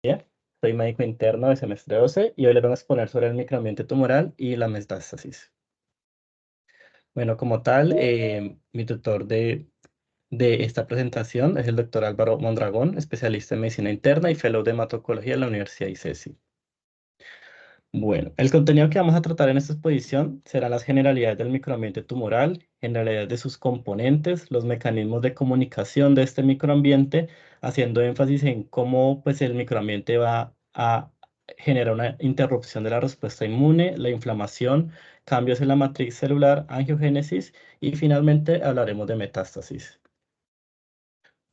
Bien, soy médico interno de semestre 12 y hoy les vengo a exponer sobre el microambiente tumoral y la metástasis. Bueno, como tal, mi tutor de esta presentación es el doctor Álvaro Mondragón, especialista en medicina interna y fellow de hematocología de la Universidad ICESI. Bueno, el contenido que vamos a tratar en esta exposición serán las generalidades del microambiente tumoral, generalidades de sus componentes, los mecanismos de comunicación de este microambiente, haciendo énfasis en cómo pues, el microambiente va a generar una interrupción de la respuesta inmune, la inflamación, cambios en la matriz celular, angiogénesis y finalmente hablaremos de metástasis.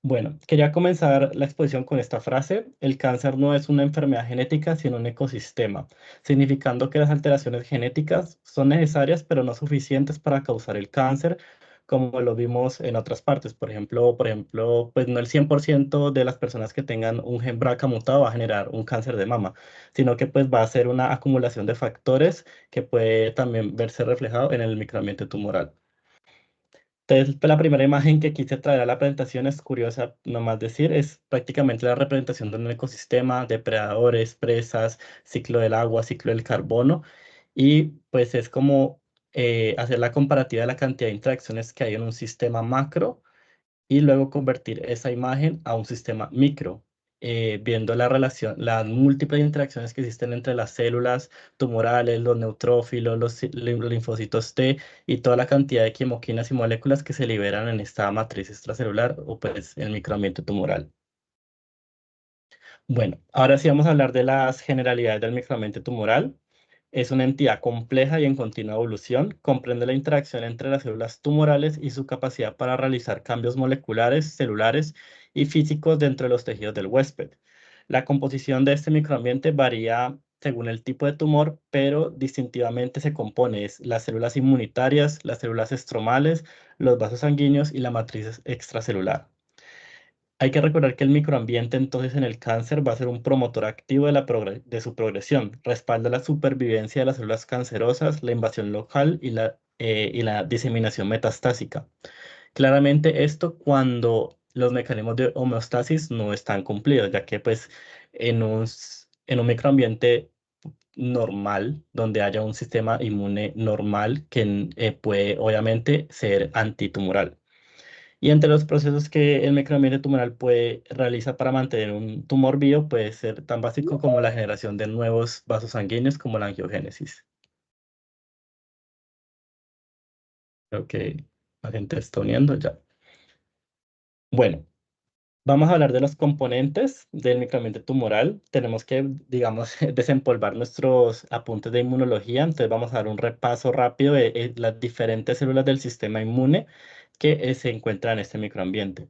Bueno, quería comenzar la exposición con esta frase: el cáncer no es una enfermedad genética, sino un ecosistema, significando que las alteraciones genéticas son necesarias, pero no suficientes para causar el cáncer, como lo vimos en otras partes. Por ejemplo, pues no el 100% de las personas que tengan un gen BRCA mutado va a generar un cáncer de mama, sino que pues va a ser una acumulación de factores que puede también verse reflejado en el microambiente tumoral. Entonces, pues, la primera imagen que quise traer a la presentación es curiosa, nomás decir, es prácticamente la representación de un ecosistema, depredadores, presas, ciclo del agua, ciclo del carbono, y pues es como hacer la comparativa de la cantidad de interacciones que hay en un sistema macro y luego convertir esa imagen a un sistema micro, viendo la relación, las múltiples interacciones que existen entre las células tumorales, los neutrófilos, los linfocitos T y toda la cantidad de quimoquinas y moléculas que se liberan en esta matriz extracelular o pues el microambiente tumoral. Bueno, ahora sí vamos a hablar de las generalidades del microambiente tumoral. Es una entidad compleja y en continua evolución. Comprende la interacción entre las células tumorales y su capacidad para realizar cambios moleculares, celulares y físicos dentro de los tejidos del huésped. La composición de este microambiente varía según el tipo de tumor, pero distintivamente se compone es las células inmunitarias, las células estromales, los vasos sanguíneos y la matriz extracelular. Hay que recordar que el microambiente entonces en el cáncer va a ser un promotor activo de su progresión, respalda la supervivencia de las células cancerosas, la invasión local y la diseminación metastásica. Claramente esto cuando los mecanismos de homeostasis no están cumplidos, ya que pues en un microambiente normal, donde haya un sistema inmune normal que puede obviamente ser antitumoral. Y entre los procesos que el microambiente tumoral puede realizar para mantener un tumor vivo puede ser tan básico como la generación de nuevos vasos sanguíneos como la angiogénesis. Creo que la gente está uniendo ya. Bueno, vamos a hablar de los componentes del microambiente tumoral. Tenemos que, digamos, desempolvar nuestros apuntes de inmunología. Entonces vamos a dar un repaso rápido de las diferentes células del sistema inmune que se encuentran en este microambiente.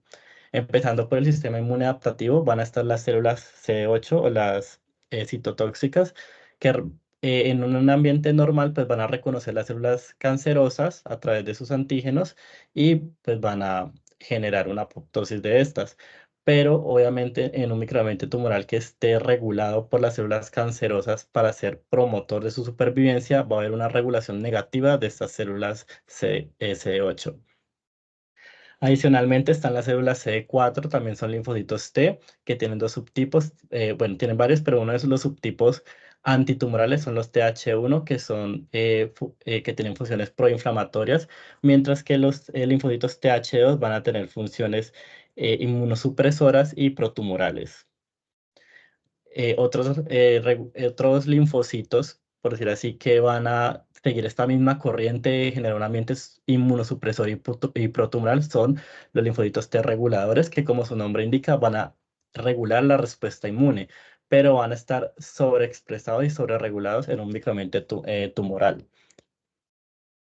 Empezando por el sistema inmune adaptativo, van a estar las células CD8 o las citotóxicas, que en un ambiente normal pues van a reconocer las células cancerosas a través de sus antígenos y pues van a generar una apoptosis de estas. Pero obviamente en un microambiente tumoral que esté regulado por las células cancerosas para ser promotor de su supervivencia, va a haber una regulación negativa de estas células CD8. Adicionalmente están las células CD4, también son linfocitos T, que tienen dos subtipos, bueno, tienen varios, pero uno de los subtipos antitumorales son los TH1, que que tienen funciones proinflamatorias, mientras que los linfocitos TH2 van a tener funciones inmunosupresoras y protumorales. Otros linfocitos, por decir así, que van a seguir esta misma corriente de generar un ambiente inmunosupresor y protumoral son los linfocitos T reguladores, que como su nombre indica, van a regular la respuesta inmune, pero van a estar sobreexpresados y sobreregulados en un microambiente tumoral.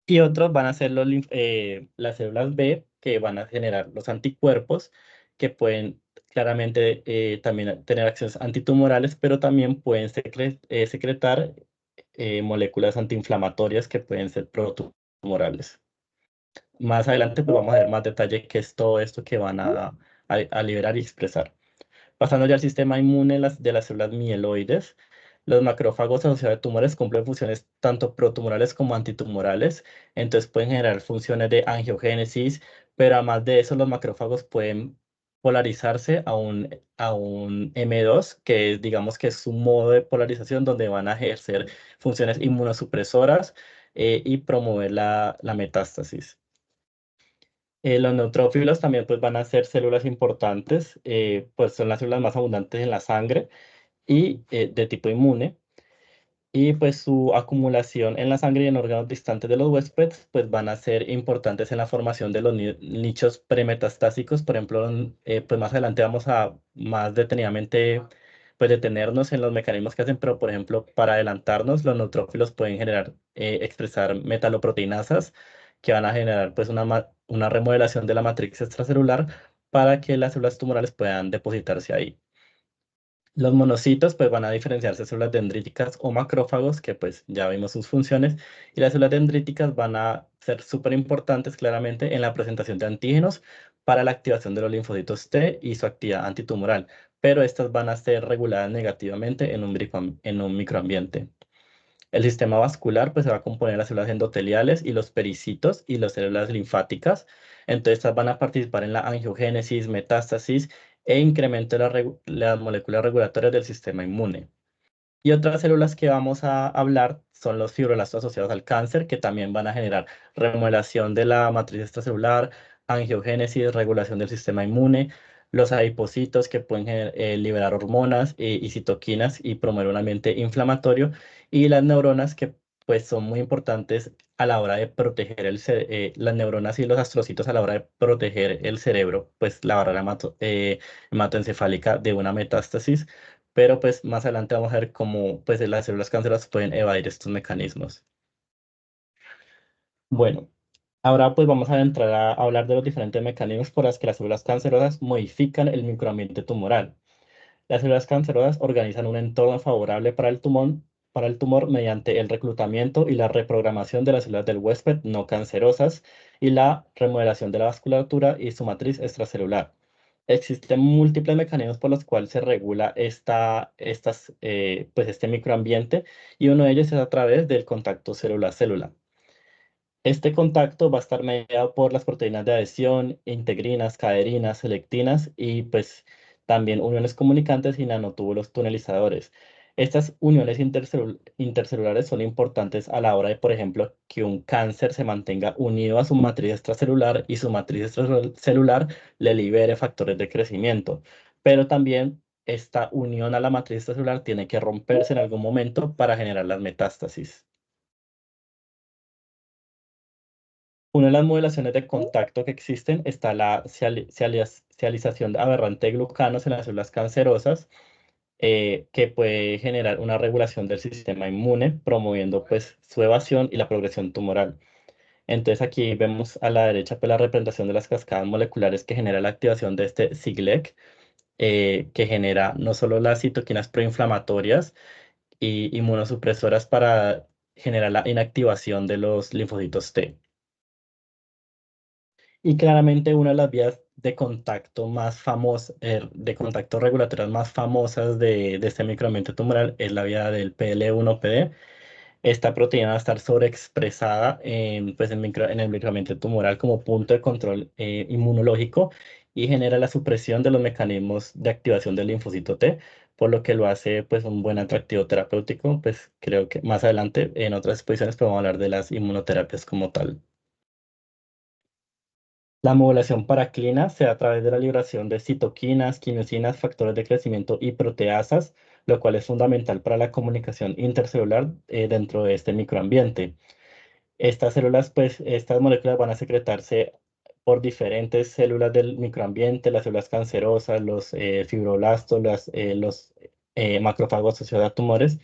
Y otros van a ser las células B, que van a generar los anticuerpos, que pueden claramente también tener acciones antitumorales, pero también pueden secretar moléculas antiinflamatorias que pueden ser protumorales. Más adelante pues, vamos a ver más detalle qué es todo esto que van a liberar y expresar. Pasando ya al sistema inmune de las células mieloides, los macrófagos asociados a tumores cumplen funciones tanto protumorales como antitumorales, entonces pueden generar funciones de angiogénesis, pero además de eso los macrófagos pueden polarizarse a un M2, que digamos que es un modo de polarización donde van a ejercer funciones inmunosupresoras y promover la metástasis. Los neutrófilos también pues, van a ser células importantes, pues son las células más abundantes en la sangre y de tipo inmune. Y pues su acumulación en la sangre y en órganos distantes de los huéspedes pues van a ser importantes en la formación de los nichos premetastásicos. Por ejemplo, pues más adelante vamos a más detenidamente pues detenernos en los mecanismos que hacen, pero por ejemplo, para adelantarnos, los neutrófilos pueden generar, expresar metaloproteinasas que van a generar pues una remodelación de la matriz extracelular para que las células tumorales puedan depositarse ahí. Los monocitos pues van a diferenciarse de células dendríticas o macrófagos, que pues ya vimos sus funciones, y las células dendríticas van a ser súper importantes claramente en la presentación de antígenos para la activación de los linfocitos T y su actividad antitumoral, pero estas van a ser reguladas negativamente en un microambiente. El sistema vascular pues se va a componer de las células endoteliales y los pericitos y las células linfáticas. Entonces estas van a participar en la angiogénesis, metástasis e incremento de las moléculas regulatorias del sistema inmune. Y otras células que vamos a hablar son los fibroblastos asociados al cáncer, que también van a generar remodelación de la matriz extracelular, angiogénesis, regulación del sistema inmune, los adipocitos que pueden liberar hormonas y citoquinas y promover un ambiente inflamatorio, y las neuronas que pues son muy importantes a la hora de proteger las neuronas y los astrocitos a la hora de proteger el cerebro, pues la barrera hematoencefálica de una metástasis, pero pues más adelante vamos a ver cómo pues las células cancerosas pueden evadir estos mecanismos. Bueno, ahora pues vamos a entrar a hablar de los diferentes mecanismos por los que las células cancerosas modifican el microambiente tumoral. Las células cancerosas organizan un entorno favorable para el tumor mediante el reclutamiento y la reprogramación de las células del huésped no cancerosas y la remodelación de la vasculatura y su matriz extracelular. Existen múltiples mecanismos por los cuales se regula pues este microambiente, y uno de ellos es a través del contacto célula-célula. Este contacto va a estar mediado por las proteínas de adhesión, integrinas, caderinas, selectinas y pues también uniones comunicantes y nanotúbulos tunelizadores. Estas uniones intercelulares son importantes a la hora de, por ejemplo, que un cáncer se mantenga unido a su matriz extracelular y su matriz extracelular le libere factores de crecimiento. Pero también esta unión a la matriz extracelular tiene que romperse en algún momento para generar las metástasis. Una de las modelaciones de contacto que existen está la sialización aberrante de glucanos en las células cancerosas, que puede generar una regulación del sistema inmune, promoviendo pues su evasión y la progresión tumoral. Entonces aquí vemos a la derecha pues, la representación de las cascadas moleculares que genera la activación de este Siglec, que genera no solo las citoquinas proinflamatorias y inmunosupresoras para generar la inactivación de los linfocitos T. Y claramente una de las vías de contacto más famosas, de contacto regulatorias más famosas de este microambiente tumoral es la vía del PL1PD. Esta proteína va a estar sobreexpresada pues, en el microambiente tumoral como punto de control inmunológico y genera la supresión de los mecanismos de activación del linfocito T, por lo que lo hace pues, un buen atractivo terapéutico. Pues creo que más adelante en otras exposiciones podemos hablar de las inmunoterapias como tal. La modulación paraclina se da a través de la liberación de citoquinas, quinosinas, factores de crecimiento y proteasas, lo cual es fundamental para la comunicación intercelular dentro de este microambiente. Estas células, pues, estas moléculas van a secretarse por diferentes células del microambiente, las células cancerosas, los fibroblastos, los macrófagos asociados a tumores,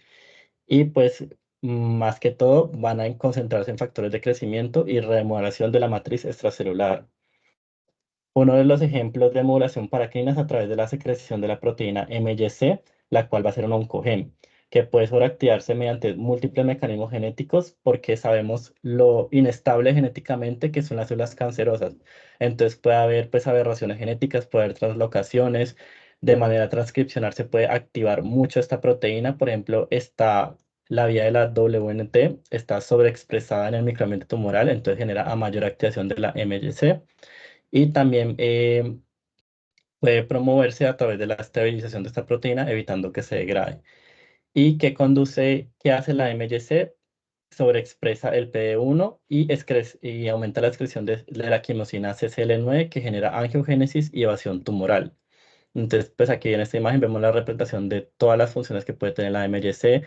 y pues, más que todo, van a concentrarse en factores de crecimiento y remodelación de la matriz extracelular. Uno de los ejemplos de modulación paracrina es a través de la secreción de la proteína MYC, la cual va a ser un oncogen, que puede sobreactivarse mediante múltiples mecanismos genéticos porque sabemos lo inestable genéticamente que son las células cancerosas. Entonces puede haber pues, aberraciones genéticas, puede haber translocaciones, de manera transcripcional se puede activar mucho esta proteína. Por ejemplo, la vía de la WNT está sobreexpresada en el microambiente tumoral, entonces genera a mayor activación de la MYC. Y también puede promoverse a través de la estabilización de esta proteína, evitando que se degrade. ¿Y qué hace la MYC? Sobreexpresa el PD1 y aumenta la excreción de la quimosina CCL9 que genera angiogénesis y evasión tumoral. Entonces, pues aquí en esta imagen vemos la representación de todas las funciones que puede tener la MYC.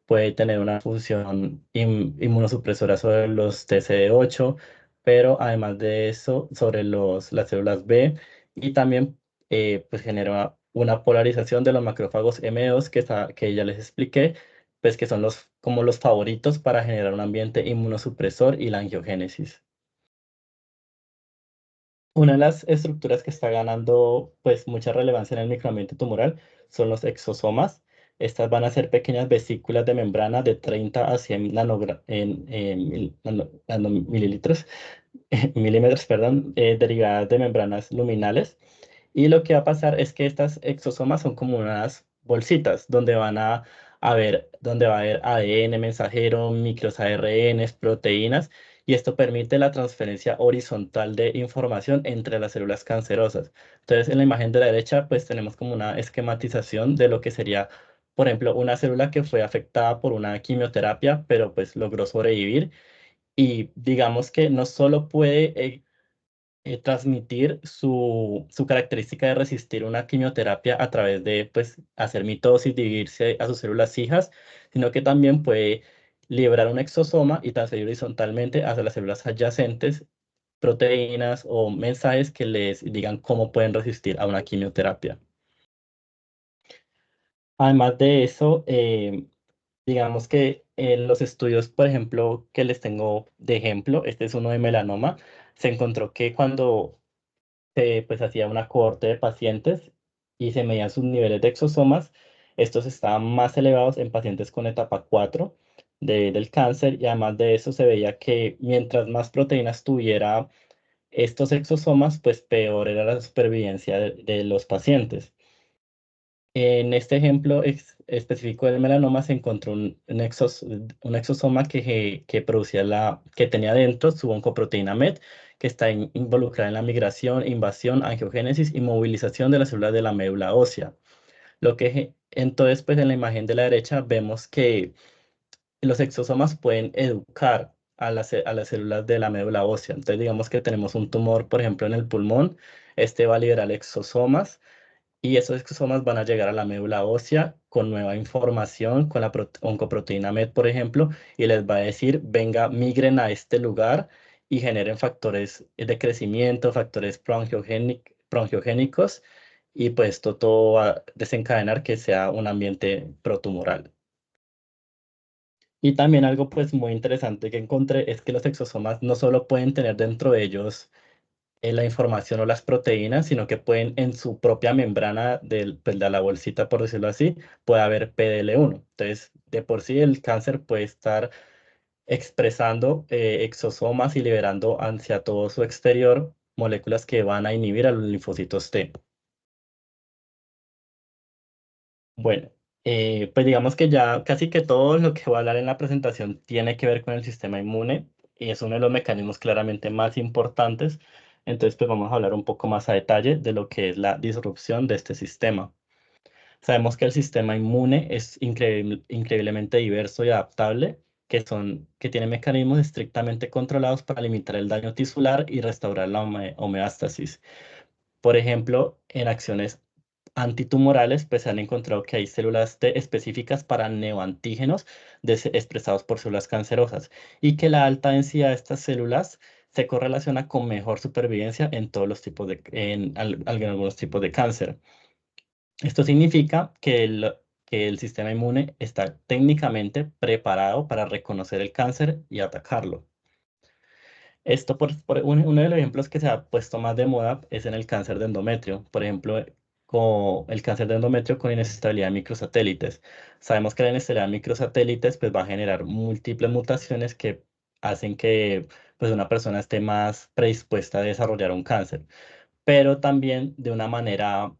Puede tener una función inmunosupresora sobre los TCD8, pero además de eso, sobre las células B, y también pues genera una polarización de los macrófagos M2 que ya les expliqué, pues que son como los favoritos para generar un ambiente inmunosupresor y la angiogénesis. Una de las estructuras que está ganando pues mucha relevancia en el microambiente tumoral son los exosomas. Estas van a ser pequeñas vesículas de membrana de 30 a 100 mililitros, milímetros, perdón, derivadas de membranas luminales. Y lo que va a pasar es que estas exosomas son como unas bolsitas donde donde va a haber ADN, mensajero, micros ARNs, proteínas, y esto permite la transferencia horizontal de información entre las células cancerosas. Entonces, en la imagen de la derecha, pues tenemos como una esquematización de lo que sería, por ejemplo, una célula que fue afectada por una quimioterapia, pero pues logró sobrevivir y digamos que no solo puede transmitir su característica de resistir una quimioterapia a través de pues, hacer mitosis, dividirse a sus células hijas, sino que también puede liberar un exosoma y transferir horizontalmente hacia las células adyacentes proteínas o mensajes que les digan cómo pueden resistir a una quimioterapia. Además de eso, digamos que en los estudios, por ejemplo, que les tengo de ejemplo, este es uno de melanoma, se encontró que cuando se pues hacía una cohorte de pacientes y se medían sus niveles de exosomas, estos estaban más elevados en pacientes con etapa 4 del cáncer y además de eso se veía que mientras más proteínas tuviera estos exosomas, pues peor era la supervivencia de los pacientes. En este ejemplo específico del melanoma se encontró un exosoma que producía que tenía dentro su oncoproteína MET, que está involucrada en la migración, invasión, angiogénesis y movilización de las células de la médula ósea. Entonces, pues en la imagen de la derecha vemos que los exosomas pueden educar a las células de la médula ósea. Entonces, digamos que tenemos un tumor, por ejemplo, en el pulmón, este va a liberar exosomas y esos exosomas van a llegar a la médula ósea con nueva información, con la oncoproteína MET, por ejemplo, y les va a decir, venga, migren a este lugar y generen factores de crecimiento, factores proangiogénicos, y pues esto todo va a desencadenar que sea un ambiente protumoral. Y también algo pues muy interesante que encontré es que los exosomas no solo pueden tener dentro de ellos la información o las proteínas, sino que pueden en su propia membrana pues, de la bolsita, por decirlo así, puede haber PDL1. Entonces, de por sí el cáncer puede estar expresando exosomas y liberando hacia todo su exterior moléculas que van a inhibir a los linfocitos T. Bueno, pues digamos que ya casi que todo lo que voy a hablar en la presentación tiene que ver con el sistema inmune y es uno de los mecanismos claramente más importantes. Entonces, pues vamos a hablar un poco más a detalle de lo que es la disrupción de este sistema. Sabemos que el sistema inmune es increíblemente diverso y adaptable, que tiene mecanismos estrictamente controlados para limitar el daño tisular y restaurar la homeostasis. Por ejemplo, en acciones antitumorales, pues se han encontrado que hay células T específicas para neoantígenos expresados por células cancerosas y que la alta densidad de estas células se correlaciona con mejor supervivencia en todos los tipos en algunos tipos de cáncer. Esto significa que el sistema inmune está técnicamente preparado para reconocer el cáncer y atacarlo. Esto, uno de los ejemplos que se ha puesto más de moda es en el cáncer de endometrio. Por ejemplo, con el cáncer de endometrio con inestabilidad de microsatélites. Sabemos que la inestabilidad de microsatélites pues, va a generar múltiples mutaciones que hacen que pues, una persona esté más predispuesta a desarrollar un cáncer, pero también de una manera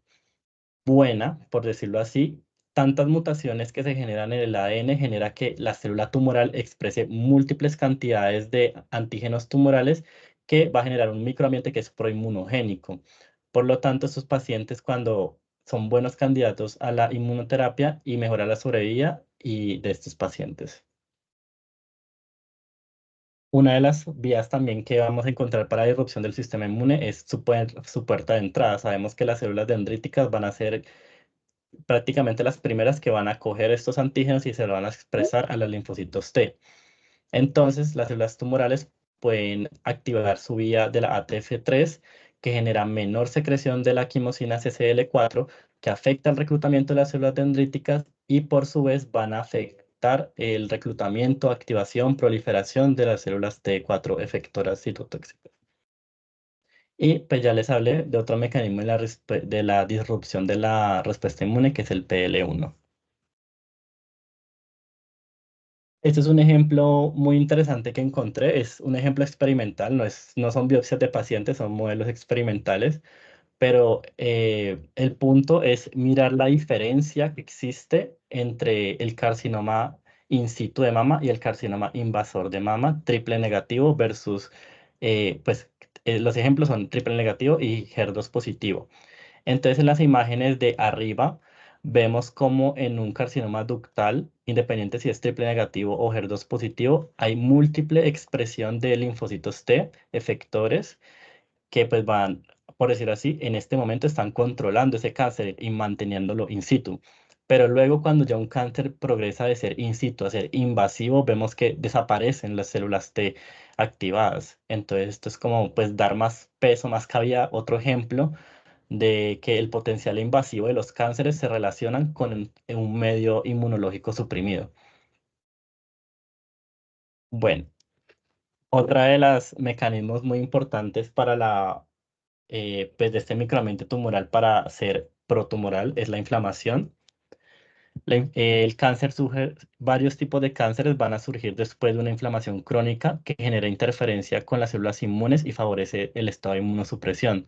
buena, por decirlo así, tantas mutaciones que se generan en el ADN genera que la célula tumoral exprese múltiples cantidades de antígenos tumorales que va a generar un microambiente que es proinmunogénico. Por lo tanto, estos pacientes cuando son buenos candidatos a la inmunoterapia y mejora la sobrevida y de estos pacientes. Una de las vías también que vamos a encontrar para la disrupción del sistema inmune es su puerta de entrada. Sabemos que las células dendríticas van a ser prácticamente las primeras que van a coger estos antígenos y se lo van a expresar a los linfocitos T. Entonces, las células tumorales pueden activar su vía de la ATF3, que genera menor secreción de la quimosina CCL4, que afecta el reclutamiento de las células dendríticas y por su vez van a afectar el reclutamiento, activación, proliferación de las células T4 efectoras citotóxicas. Y pues ya les hablé de otro mecanismo de la disrupción de la respuesta inmune, que es el PL1. Este es un ejemplo muy interesante que encontré. Es un ejemplo experimental, no son biopsias de pacientes, son modelos experimentales, pero el punto es mirar la diferencia que existe entre el carcinoma in situ de mama y el carcinoma invasor de mama, triple negativo versus, los ejemplos son triple negativo y HER2 positivo. Entonces, en las imágenes de arriba vemos como en un carcinoma ductal, independiente si es triple negativo o HER2 positivo, hay múltiple expresión de linfocitos T, efectores, que pues van, por decirlo así, en este momento están controlando ese cáncer y manteniéndolo in situ. Pero luego cuando ya un cáncer progresa de ser in situ a ser invasivo, vemos que desaparecen las células T activadas. Entonces, esto es como pues dar más peso, más cabida. Otro ejemplo de que el potencial invasivo de los cánceres se relacionan con un medio inmunológico suprimido. Bueno, otra de los mecanismos muy importantes para pues de este microambiente tumoral para ser protumoral es la inflamación. El cáncer surge, varios tipos de cánceres van a surgir después de una inflamación crónica que genera interferencia con las células inmunes y favorece el estado de inmunosupresión.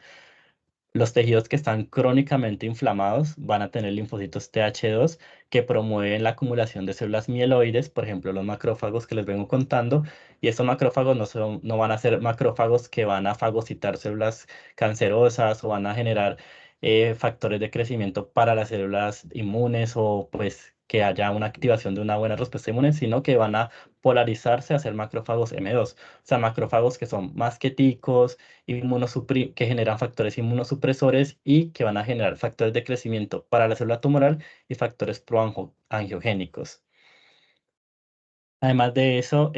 Los tejidos que están crónicamente inflamados van a tener linfocitos TH2 que promueven la acumulación de células mieloides, por ejemplo, los macrófagos que les vengo contando, y estos macrófagos no van a ser macrófagos que van a fagocitar células cancerosas o van a generar factores de crecimiento para las células inmunes o pues que haya una activación de una buena respuesta inmune, sino que van a polarizarse a ser macrófagos M2, o sea, macrófagos que son más quieticos, que generan factores inmunosupresores y que van a generar factores de crecimiento para la célula tumoral y factores proangiogénicos. Además de eso,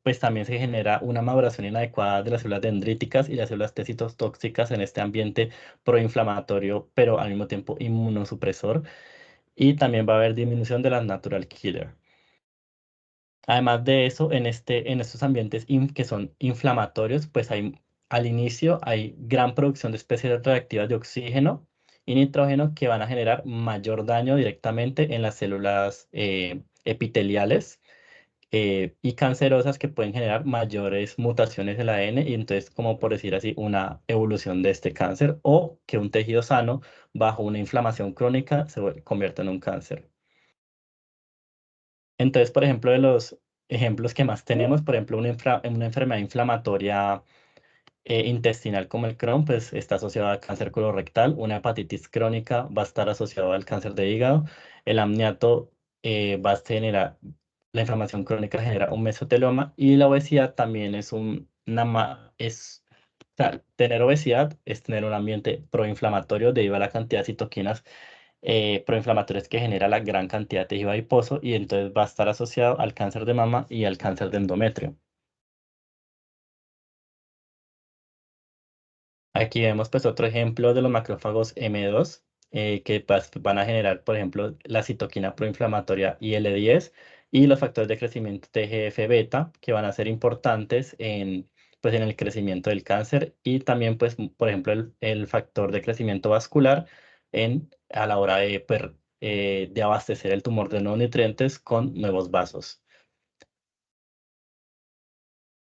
pues también se genera una maduración inadecuada de las células dendríticas y las células T tóxicas en este ambiente proinflamatorio, pero al mismo tiempo inmunosupresor. Y también va a haber disminución de las natural killer. Además de eso, en estos ambientes que son inflamatorios, pues al inicio hay gran producción de especies reactivas de oxígeno y nitrógeno que van a generar mayor daño directamente en las células epiteliales y cancerosas que pueden generar mayores mutaciones en el ADN y entonces, como por decir así, una evolución de este cáncer o que un tejido sano bajo una inflamación crónica convierta en un cáncer. Entonces, por ejemplo, de los ejemplos que más tenemos, por ejemplo, una enfermedad inflamatoria intestinal como el Crohn, pues está asociada al cáncer colorectal, una hepatitis crónica va a estar asociada al cáncer de hígado, el amniato va a generar, la inflamación crónica genera un mesotelioma y la obesidad también es o sea, tener obesidad es tener un ambiente proinflamatorio debido a la cantidad de citoquinas proinflamatorios que genera la gran cantidad de tejido adiposo y entonces va a estar asociado al cáncer de mama y al cáncer de endometrio. Aquí vemos pues otro ejemplo de los macrófagos M2 que van a generar, por ejemplo, la citoquina proinflamatoria IL-10 y los factores de crecimiento TGF-beta que van a ser importantes pues, en el crecimiento del cáncer y también, pues, por ejemplo, el factor de crecimiento vascular a la hora de abastecer el tumor de nuevos nutrientes con nuevos vasos.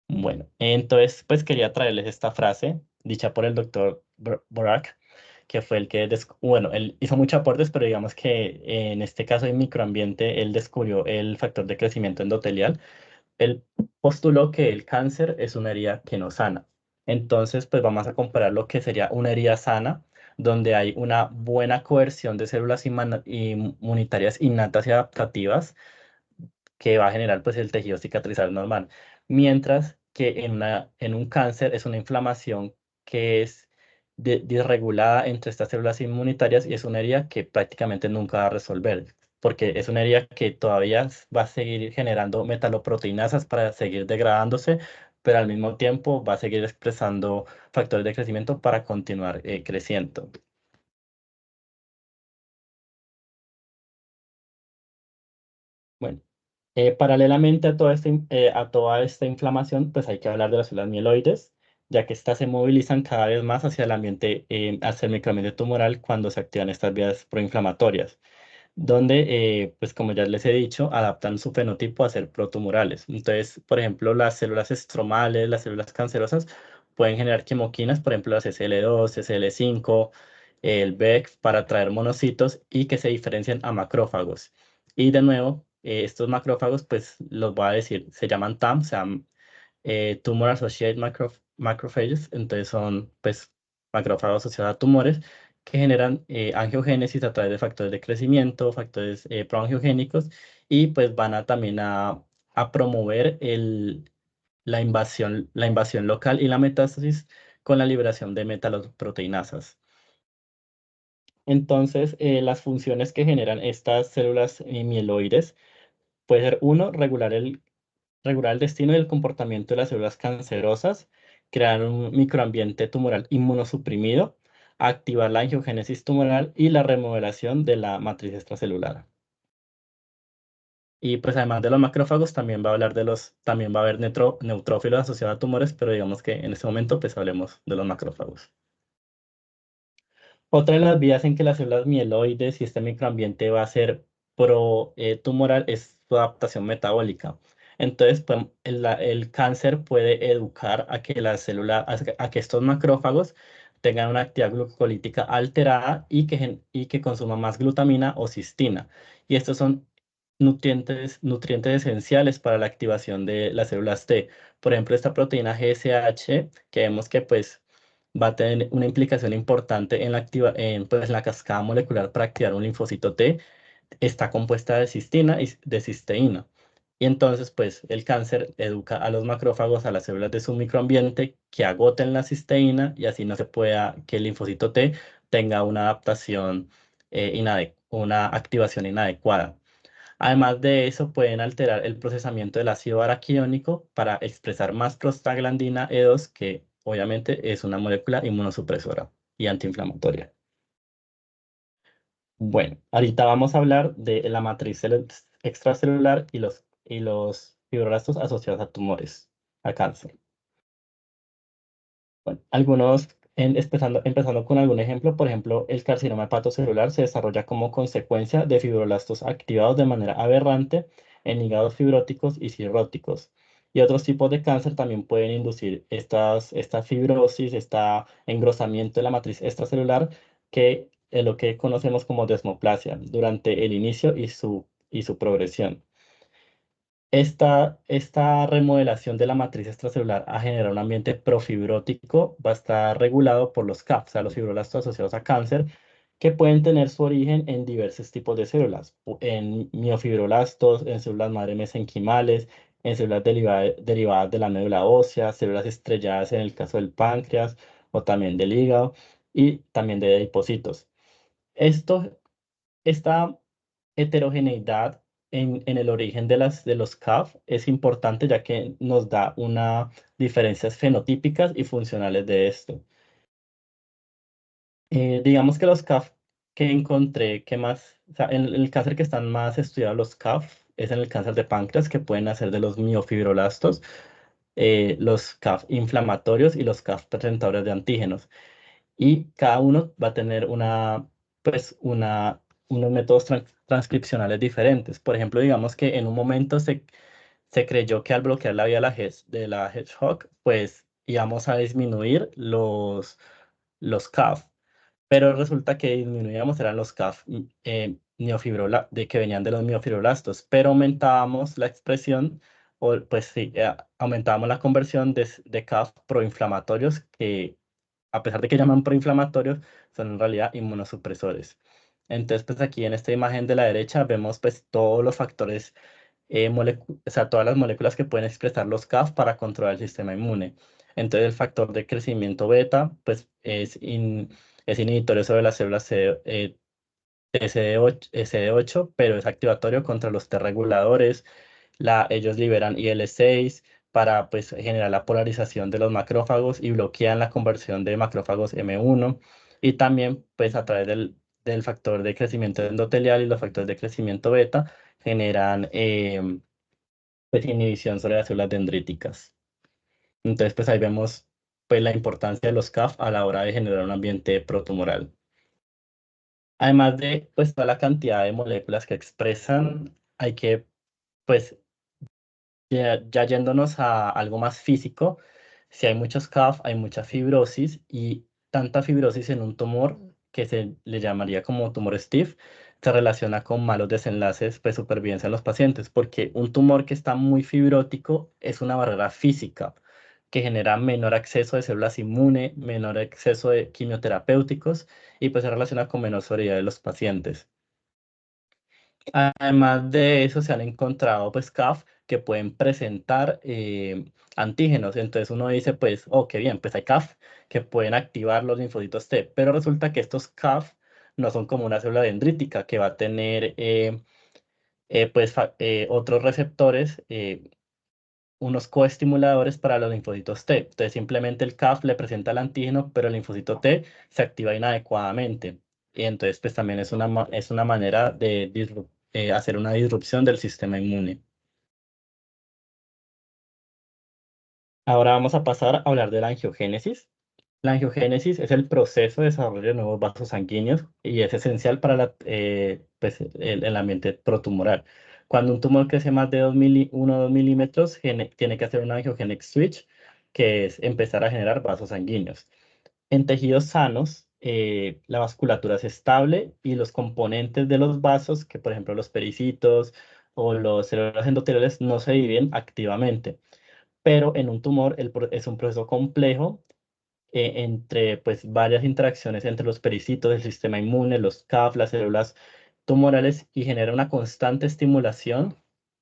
Bueno, entonces pues quería traerles esta frase dicha por el doctor Borak, que fue el que, bueno, él hizo muchos aportes, pero digamos que en este caso en microambiente, él descubrió el factor de crecimiento endotelial. Él postuló que el cáncer es una herida que no sana. Entonces, pues vamos a comparar lo que sería una herida sana donde hay una buena coerción de células inmunitarias innatas y adaptativas que va a generar pues el tejido cicatrizal normal. Mientras que en un cáncer es una inflamación que es disregulada entre estas células inmunitarias y es una herida que prácticamente nunca va a resolver, porque es una herida que todavía va a seguir generando metaloproteinasas para seguir degradándose, pero al mismo tiempo va a seguir expresando factores de crecimiento para continuar creciendo. Bueno, paralelamente a a toda esta inflamación, pues hay que hablar de las células mieloides, ya que estas se movilizan cada vez más hacia el ambiente, hacia el microambiente tumoral cuando se activan estas vías proinflamatorias, donde, pues como ya les he dicho, adaptan su fenotipo a ser protumorales. Entonces, por ejemplo, las células estromales, las células cancerosas, pueden generar quimoquinas, por ejemplo, las CCL2, CCL5, el BEC, para atraer monocitos y que se diferencian a macrófagos. Y de nuevo, estos macrófagos, pues los voy a decir, se llaman TAM, se llaman Tumor Associated Macrophages, entonces son pues macrófagos asociados a tumores que generan angiogénesis a través de factores de crecimiento, factores proangiogénicos y pues van a también a promover la invasión local y la metástasis con la liberación de metaloproteinasas. Entonces, las funciones que generan estas células mieloides puede ser uno, regular el destino y el comportamiento de las células cancerosas, crear un microambiente tumoral inmunosuprimido, activar la angiogénesis tumoral y la remodelación de la matriz extracelular. Y pues además de los macrófagos, también va a haber neutrófilos asociados a tumores, pero digamos que en este momento pues hablemos de los macrófagos. Otra de las vías en que las células mieloides y este microambiente va a ser tumoral es su adaptación metabólica. Entonces, pues, el cáncer puede educar a que a que estos macrófagos tengan una actividad glucolítica alterada y que consuman más glutamina o cistina. Y estos son nutrientes esenciales para la activación de las células T. Por ejemplo, esta proteína GSH, que vemos que pues va a tener una implicación importante en pues, la cascada molecular para activar un linfocito T, está compuesta de cistina y de cisteína. Y entonces, pues, el cáncer educa a los macrófagos, a las células de su microambiente, que agoten la cisteína y así no se pueda que el linfocito T tenga una adaptación, una activación inadecuada. Además de eso, pueden alterar el procesamiento del ácido araquidónico para expresar más prostaglandina E2, que obviamente es una molécula inmunosupresora y antiinflamatoria. Bueno, ahorita vamos a hablar de la matriz extracelular y los fibroblastos asociados a tumores, a cáncer. Bueno, empezando con algún ejemplo, por ejemplo, el carcinoma hepatocelular se desarrolla como consecuencia de fibroblastos activados de manera aberrante en hígados fibróticos y cirróticos. Y otros tipos de cáncer también pueden inducir esta fibrosis, este engrosamiento de la matriz extracelular, que es lo que conocemos como desmoplasia, durante el inicio y su progresión. Esta remodelación de la matriz extracelular a generar un ambiente profibrótico va a estar regulado por los CAF, o sea, los fibroblastos asociados a cáncer, que pueden tener su origen en diversos tipos de células, en miofibroblastos, en células madre mesenquimales, en células derivadas de la médula ósea, células estrelladas en el caso del páncreas o también del hígado y también de adipocitos. Esto Esta heterogeneidad en el origen de los CAF es importante ya que nos da unas diferencias fenotípicas y funcionales de esto. Digamos que los CAF que encontré, o sea, en el cáncer que están más estudiados los CAF es en el cáncer de páncreas, que pueden nacer de los miofibroblastos, los CAF inflamatorios y los CAF presentadores de antígenos. Y cada uno va a tener pues unos métodos transcripcionales diferentes. Por ejemplo, digamos que en un momento se creyó que al bloquear la vía de la hedgehog, pues íbamos a disminuir los CAF, pero resulta que disminuíamos eran los CAF de que venían de los miofibroblastos, pero aumentábamos la expresión, o pues sí, aumentábamos la conversión de CAF proinflamatorios que a pesar de que llaman proinflamatorios, son en realidad inmunosupresores. Entonces, pues aquí en esta imagen de la derecha vemos pues todos los factores, o sea, todas las moléculas que pueden expresar los CAF para controlar el sistema inmune. Entonces, el factor de crecimiento beta, pues es inhibitorio sobre las células CD8, pero es activatorio contra los T reguladores. Ellos liberan IL-6 para pues, generar la polarización de los macrófagos y bloquean la conversión de macrófagos M1. Y también, pues a través del factor de crecimiento endotelial y los factores de crecimiento beta, generan pues, inhibición sobre las células dendríticas. Entonces, pues ahí vemos pues, la importancia de los CAF a la hora de generar un ambiente protumoral. Además de pues, toda la cantidad de moléculas que expresan, hay que, pues, ya yéndonos a algo más físico, si hay muchos CAF, hay mucha fibrosis y tanta fibrosis en un tumor que se le llamaría como tumor stiff, se relaciona con malos desenlaces de supervivencia en los pacientes, porque un tumor que está muy fibrótico es una barrera física que genera menor acceso de células inmunes, menor acceso de quimioterapéuticos y pues se relaciona con menor sobrevida de los pacientes. Además de eso, se han encontrado pues CAF que pueden presentar antígenos. Entonces uno dice, pues, oh, qué bien, pues hay CAF que pueden activar los linfocitos T, pero resulta que estos CAF no son como una célula dendrítica que va a tener otros receptores, unos coestimuladores para los linfocitos T. Entonces simplemente el CAF le presenta el antígeno, pero el linfocito T se activa inadecuadamente. Y entonces pues también es una manera de hacer una disrupción del sistema inmune. Ahora vamos a pasar a hablar de la angiogénesis. La angiogénesis es el proceso de desarrollo de nuevos vasos sanguíneos y es esencial para pues, el ambiente protumoral. Cuando un tumor crece más de 1 o 2 milímetros, tiene que hacer una angiogenic switch, que es empezar a generar vasos sanguíneos. En tejidos sanos, la vasculatura es estable y los componentes de los vasos, que por ejemplo los pericitos o los células endoteliales, no se dividen activamente. Pero en un tumor es un proceso complejo entre pues, varias interacciones entre los pericitos, el sistema inmune, los CAF, las células tumorales y genera una constante estimulación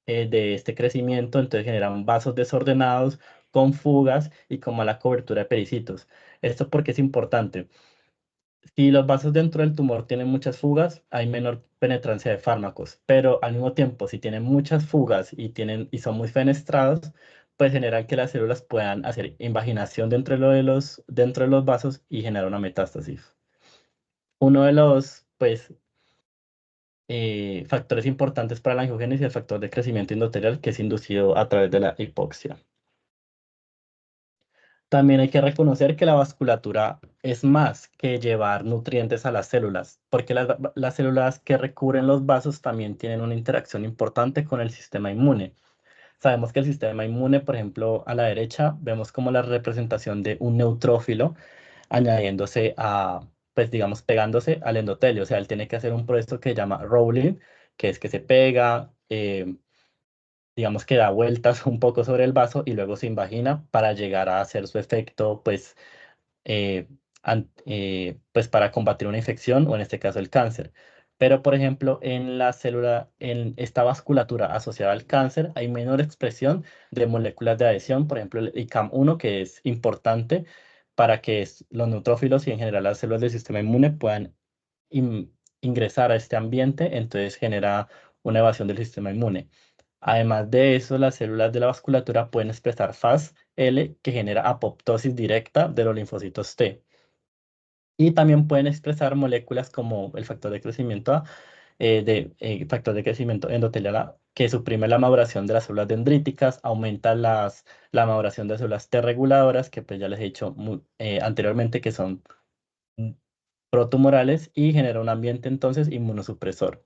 de este crecimiento, entonces generan vasos desordenados con fugas y con mala cobertura de pericitos. Esto porque es importante. Si los vasos dentro del tumor tienen muchas fugas, hay menor penetrancia de fármacos, pero al mismo tiempo, si tienen muchas fugas y son muy fenestrados, pues generan que las células puedan hacer invaginación dentro de los vasos y generar una metástasis. Uno de los factores importantes para la angiogénesis es el factor de crecimiento endotelial que es inducido a través de la hipoxia. También hay que reconocer que la vasculatura es más que llevar nutrientes a las células, porque las células que recubren los vasos también tienen una interacción importante con el sistema inmune. Sabemos que el sistema inmune, por ejemplo, a la derecha, vemos como la representación de un neutrófilo añadiéndose pues digamos, pegándose al endotelio. O sea, él tiene que hacer un proceso que se llama rolling, que es que se pega, digamos que da vueltas un poco sobre el vaso y luego se invagina para llegar a hacer su efecto, eh, pues para combatir una infección o en este caso el cáncer. Pero, por ejemplo, en esta vasculatura asociada al cáncer, hay menor expresión de moléculas de adhesión, por ejemplo, el ICAM1, que es importante para que los neutrófilos y en general las células del sistema inmune puedan ingresar a este ambiente, entonces genera una evasión del sistema inmune. Además de eso, las células de la vasculatura pueden expresar FAS-L que genera apoptosis directa de los linfocitos T. Y también pueden expresar moléculas como el factor de crecimiento factor de crecimiento endotelial A, que suprime la maduración de las células dendríticas, aumenta la maduración de células T reguladoras, que pues ya les he dicho anteriormente que son mm, protumorales y genera un ambiente entonces inmunosupresor.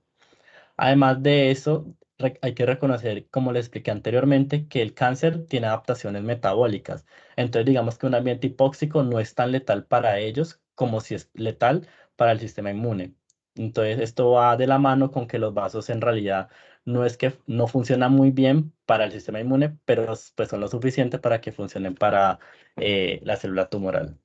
Además de eso, hay que reconocer, como les expliqué anteriormente, que el cáncer tiene adaptaciones metabólicas. Entonces, digamos que un ambiente hipóxico no es tan letal para ellos como si es letal para el sistema inmune. Entonces, esto va de la mano con que los vasos en realidad no es que no funcionan muy bien para el sistema inmune, pero pues son lo suficiente para que funcionen para la célula tumoral.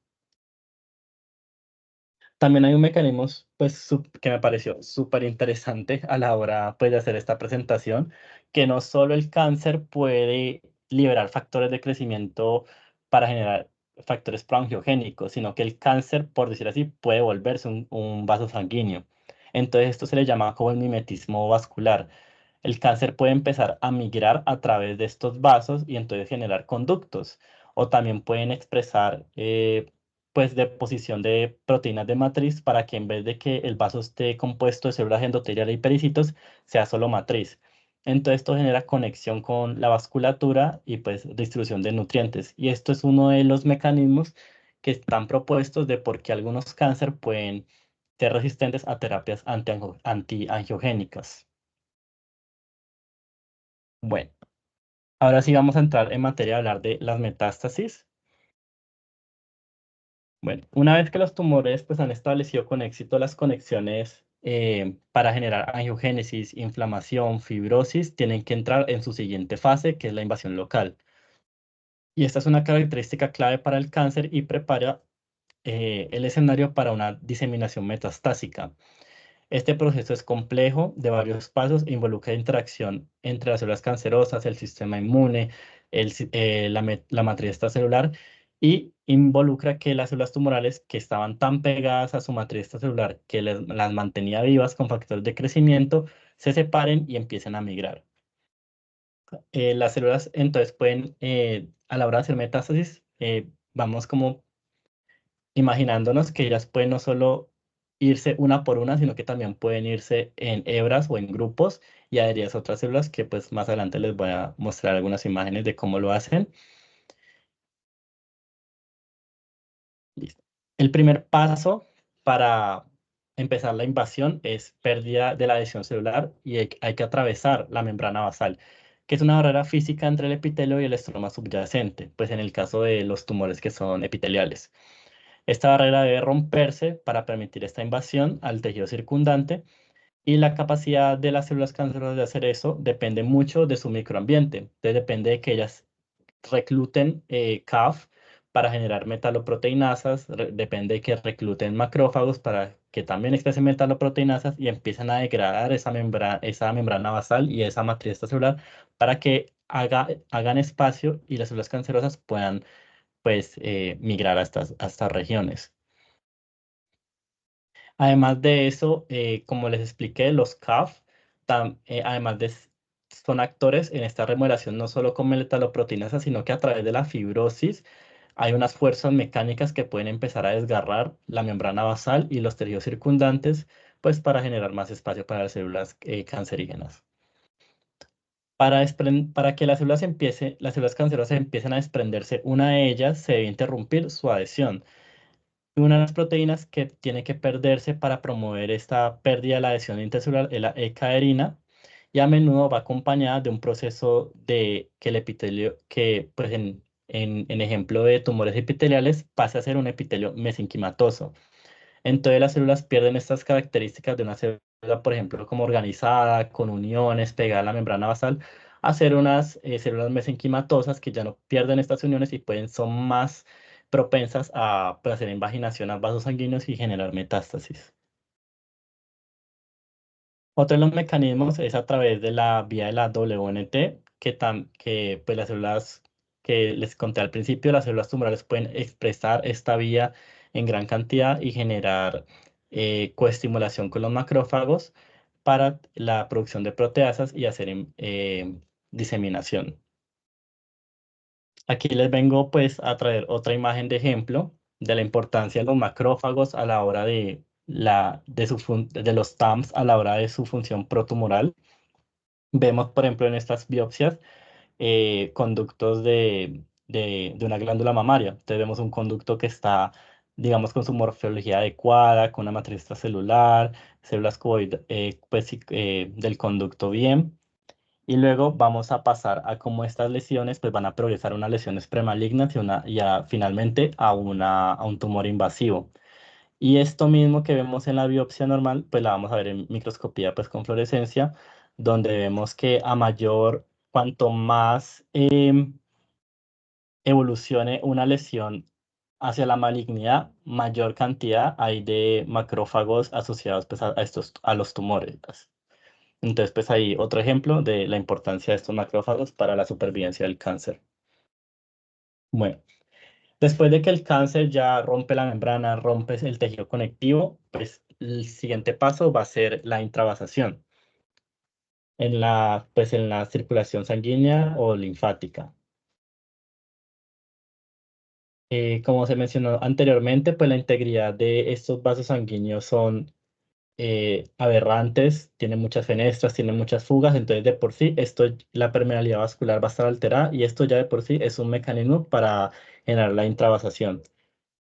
También hay un mecanismo pues, que me pareció súper interesante a la hora pues, de hacer esta presentación, que no solo el cáncer puede liberar factores de crecimiento para generar factores proangiogénicos, sino que el cáncer, por decir así, puede volverse un vaso sanguíneo. Entonces esto se le llama como el mimetismo vascular. El cáncer puede empezar a migrar a través de estos vasos y entonces generar conductos. O también pueden expresar pues deposición de proteínas de matriz para que en vez de que el vaso esté compuesto de células endoteliales y pericitos, sea solo matriz. Entonces esto genera conexión con la vasculatura y pues distribución de nutrientes. Y esto es uno de los mecanismos que están propuestos de por qué algunos cáncer pueden ser resistentes a terapias antiangiogénicas. Bueno, ahora sí vamos a entrar en materia de hablar de las metástasis. Bueno, una vez que los tumores pues, han establecido con éxito las conexiones para generar angiogénesis, inflamación, fibrosis, tienen que entrar en su siguiente fase, que es la invasión local. Y esta es una característica clave para el cáncer y prepara el escenario para una diseminación metastásica. Este proceso es complejo, de varios pasos, e involucra interacción entre las células cancerosas, el sistema inmune, la matriz extracelular y involucra que las células tumorales que estaban tan pegadas a su matriz extracelular que las mantenía vivas con factores de crecimiento se separen y empiecen a migrar. Las células entonces pueden, a la hora de hacer metástasis, vamos como imaginándonos que ellas pueden no solo irse una por una, sino que también pueden irse en hebras o en grupos y adherirse a otras células que pues más adelante les voy a mostrar algunas imágenes de cómo lo hacen. Listo. El primer paso para empezar la invasión es pérdida de la adhesión celular y hay que atravesar la membrana basal, que es una barrera física entre el epitelio y el estroma subyacente, pues en el caso de los tumores que son epiteliales. Esta barrera debe romperse para permitir esta invasión al tejido circundante y la capacidad de las células cancerosas de hacer eso depende mucho de su microambiente. Entonces depende de que ellas recluten CAF para generar metaloproteinasas, depende de que recluten macrófagos para que también expresen metaloproteinasas y empiecen a degradar esa membrana basal y esa matriz extracelular para que hagan espacio y las células cancerosas puedan pues migrar a estas regiones. Además de eso, como les expliqué, los CAF, además son actores en esta remodelación no solo con metaloproteinasa, sino que a través de la fibrosis hay unas fuerzas mecánicas que pueden empezar a desgarrar la membrana basal y los tejidos circundantes, pues para generar más espacio para las células cancerígenas. Para que las células cancerosas empiecen a desprenderse, una de ellas se debe interrumpir su adhesión. Una de las proteínas que tiene que perderse para promover esta pérdida de la adhesión intercelular es la ekaerina y a menudo va acompañada de un proceso de que el epitelio, que pues en ejemplo de tumores epiteliales, pase a ser un epitelio mesenquimatoso. Entonces las células pierden estas características de una célula, por ejemplo, como organizada, con uniones, pegada a la membrana basal, a ser unas células mesenquimatosas que ya no pierden estas uniones y son más propensas a pues, hacer invaginación a vasos sanguíneos y generar metástasis. Otro de los mecanismos es a través de la vía de la WNT, que pues, las células que les conté al principio, las células tumorales pueden expresar esta vía en gran cantidad y generar coestimulación con los macrófagos para la producción de proteasas y hacer diseminación. Aquí les vengo pues a traer otra imagen de ejemplo de la importancia de los macrófagos a la hora de los TAMs a la hora de su función protumoral. Vemos, por ejemplo, en estas biopsias conductos de una glándula mamaria. Entonces vemos un conducto que está, digamos, con su morfología adecuada, con una matriz extracelular, células pues, sí, del conducto bien. Y luego vamos a pasar a cómo estas lesiones pues, van a progresar a unas lesiones premalignas finalmente a un tumor invasivo. Y esto mismo que vemos en la biopsia normal, pues la vamos a ver en microscopía pues, con fluorescencia, donde vemos que cuanto más evolucione una lesión hacia la malignidad, mayor cantidad hay de macrófagos asociados pues, a los tumores. Entonces, pues ahí otro ejemplo de la importancia de estos macrófagos para la supervivencia del cáncer. Bueno, después de que el cáncer ya rompe la membrana, rompe el tejido conectivo, pues el siguiente paso va a ser la intravasación en la circulación sanguínea o linfática. Como se mencionó anteriormente, pues la integridad de estos vasos sanguíneos son aberrantes, tienen muchas fenestras, tienen muchas fugas, entonces de por sí la permeabilidad vascular va a estar alterada y esto ya de por sí es un mecanismo para generar la intravasación.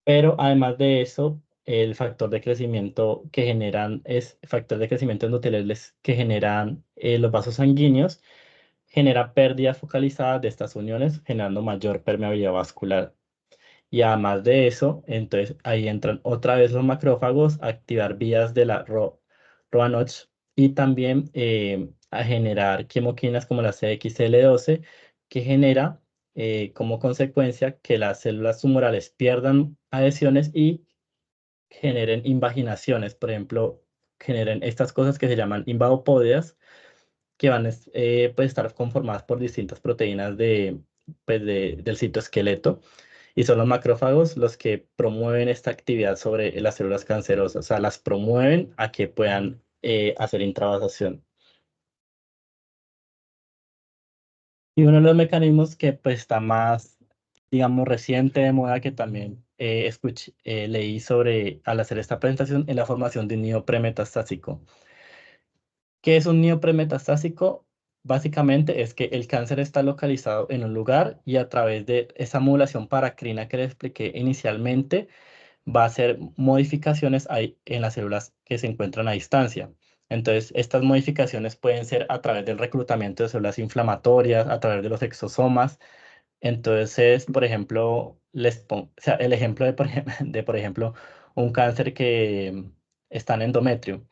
Pero además de eso, el factor de crecimiento que generan es factor de crecimiento endoteliales que generan los vasos sanguíneos, genera pérdidas focalizadas de estas uniones, generando mayor permeabilidad vascular. Y además de eso, entonces ahí entran otra vez los macrófagos a activar vías de la ROANOH y también a generar quimoquinas como la CXL12, que genera como consecuencia que las células tumorales pierdan adhesiones y generen invaginaciones. Por ejemplo, generen estas cosas que se llaman invadopodias, que van a pues, estar conformadas por distintas proteínas pues, del citoesqueleto y son los macrófagos los que promueven esta actividad sobre las células cancerosas, o sea, las promueven a que puedan hacer intravasación. Y uno de los mecanismos que pues está más, digamos, reciente de moda que también leí sobre al hacer esta presentación es la formación de un nido premetastásico. ¿Qué es un nido premetastásico? Básicamente es que el cáncer está localizado en un lugar y a través de esa modulación paracrina que les expliqué inicialmente, va a hacer modificaciones en las células que se encuentran a distancia. Entonces, estas modificaciones pueden ser a través del reclutamiento de células inflamatorias, a través de los exosomas. Entonces, por ejemplo, o sea, el ejemplo de, por ejemplo, un cáncer que está en endometrio,